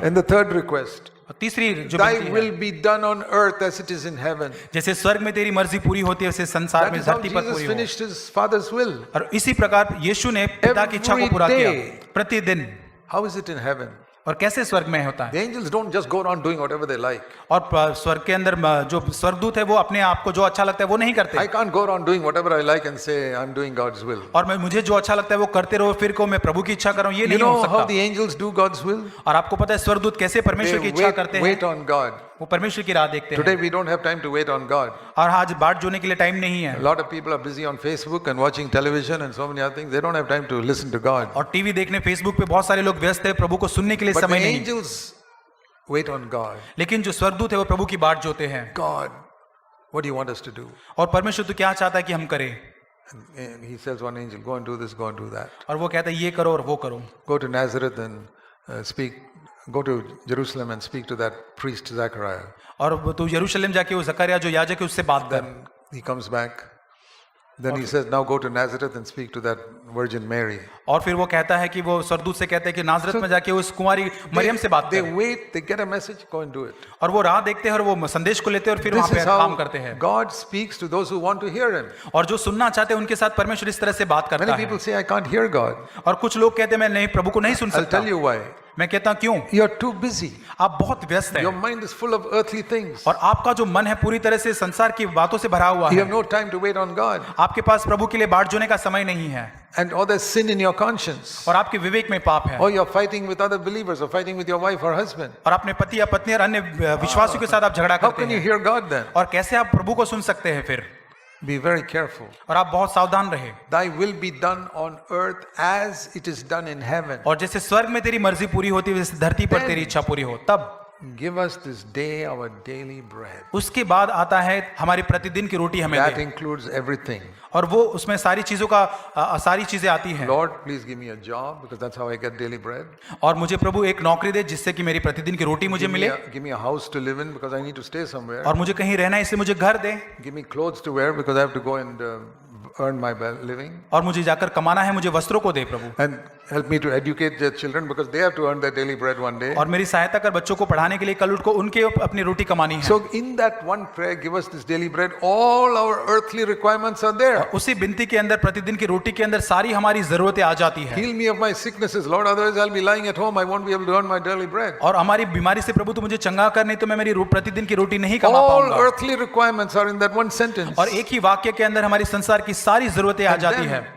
And the third request, और तीसरी जो thy विनती है, will be done on earth as it is in heaven. जैसे स्वर्ग में तेरी मर्जी पूरी होती है वैसे संसार That में is how धरती पर Jesus पूरी हो। finished his Father's will. और इसी प्रकार यीशु ने पिता की इच्छा को पूरा किया Every day. प्रतिदिन। How is it in heaven? और कैसे स्वर्ग में होता है? The angels don't just go around doing whatever they like. और स्वर्ग के अंदर जो स्वर्गदूत है वो अपने आप को जो अच्छा लगता है वो नहीं करते। I can't go around doing whatever I like and say I'm doing God's will. और मैं मुझे जो अच्छा लगता है वो करते रहो फिर को मैं प्रभु की इच्छा कर रहा हूँ, ये You नहीं हो know how सकता। the angels do God's will? और आपको पता है स्वर्गदूत कैसे परमेश्वर की They इच्छा करते हैं? wait on God. वो परमेश्वर की राह देखते Today हैं। we don't have time to wait on God. और आज बाट जोने के लिए टाइम नहीं A है। lot of people are busy on Facebook and watching television and so many other things. They don't have time to listen to God. और TV देखने फेसबुक पे बहुत सारे लोग व्यस्त है, प्रभु को सुनने के लिए But the समय नहीं। angels wait on God. लेकिन जो स्वर्गदूत है वो प्रभु की बाट जोते हैं। God, what do you want us to do? और परमेश्वर तो क्या चाहता है कि हम करें? And he tells one angel, go and do this, go and do that. और वो कहता है ये करो और वो करो। Go to Nazareth and go to Jerusalem and speak to that priest Zechariah. और वो तू यरूशलेम जाके वो जकरिया जो याजक है उससे बात कर। Then he comes back. Then he says, now go to Nazareth and speak to that Virgin Mary. और फिर वो कहता है कि वो स्वर्गदूत से कहता है कि नाजरत में जाके उस कुमारी मरियम से बात They कर। wait, they get a message, go and do it. और वो राह देखते हैं और वो संदेश को लेते हैं और फिर वहां This पे is काम how करते हैं। God speaks to those who want to hear him. और जो सुनना चाहते हैं उनके साथ परमेश्वर इस तरह से बात करता Many है। people say, I can't hear God. और कुछ लोग कहते हैं मैं नहीं प्रभु को नहीं सुन I'll सकता। tell you why. मैं कहता हूँ क्यों? You're too busy. आप बहुत व्यस्त Your हैं mind is full of earthly things. और आपका जो मन है पूरी तरह से संसार की बातों से भरा हुआ You है। have no time to wait on God. आपके पास प्रभु के लिए बाट जोने का समय नहीं है Or there's sin in your conscience. और आपके विवेक में पाप है Or you're fighting with other believers or fighting with your wife or husband. और अपने पति या पत्नी और अन्य विश्वासियों के साथ आप झगड़ा How करते can you हैं। hear God then? और कैसे आप प्रभु को सुन सकते हैं फिर? Be very careful. और आप बहुत सावधान रहे। Thy will be done on earth as it is done in heaven. और जैसे स्वर्ग में तेरी मर्जी पूरी होती है वैसे धरती पर तेरी इच्छा पूरी हो। तब Give us this day our daily bread. उसके बाद आता है हमारी प्रतिदिन की रोटी हमें That दे। includes everything. और वो उसमें सारी चीजों का सारी चीजें आती हैं। Lord, please give me a job because that's how I get daily bread. और मुझे प्रभु एक नौकरी दे जिससे कि मेरी प्रतिदिन की रोटी मुझे मिले। Give me a house to live in because I need to stay somewhere. और मुझे कहीं रहना है इसलिए मुझे घर दे। Give me clothes to wear because I have to go and earn my living. और मुझे जाकर कमाना है, मुझे वस्त्रों को दे प्रभु। And help me to educate their children because they have to earn their daily bread one day. और मेरी सहायता कर बच्चों को पढ़ाने के लिए कल उठ को उनके अपनी रोटी कमानी है। So in that one prayer, give us this daily bread. All our earthly requirements are there. उसी विनती के अंदर प्रतिदिन की रोटी के अंदर सारी हमारी जरूरतें आ जाती है। Heal me of my sicknesses, Lord. Otherwise, I'll be lying at home. I won't be able to earn my daily bread. और हमारी बीमारी से प्रभु तू मुझे चंगा कर, नहीं तो मैं मेरी प्रतिदिन की रोटी नहीं कमा All पाऊंगा। earthly requirements are in that one sentence. और एक ही वाक्य के अंदर हमारी संसार की सारी जरूरतें आ जाती then है।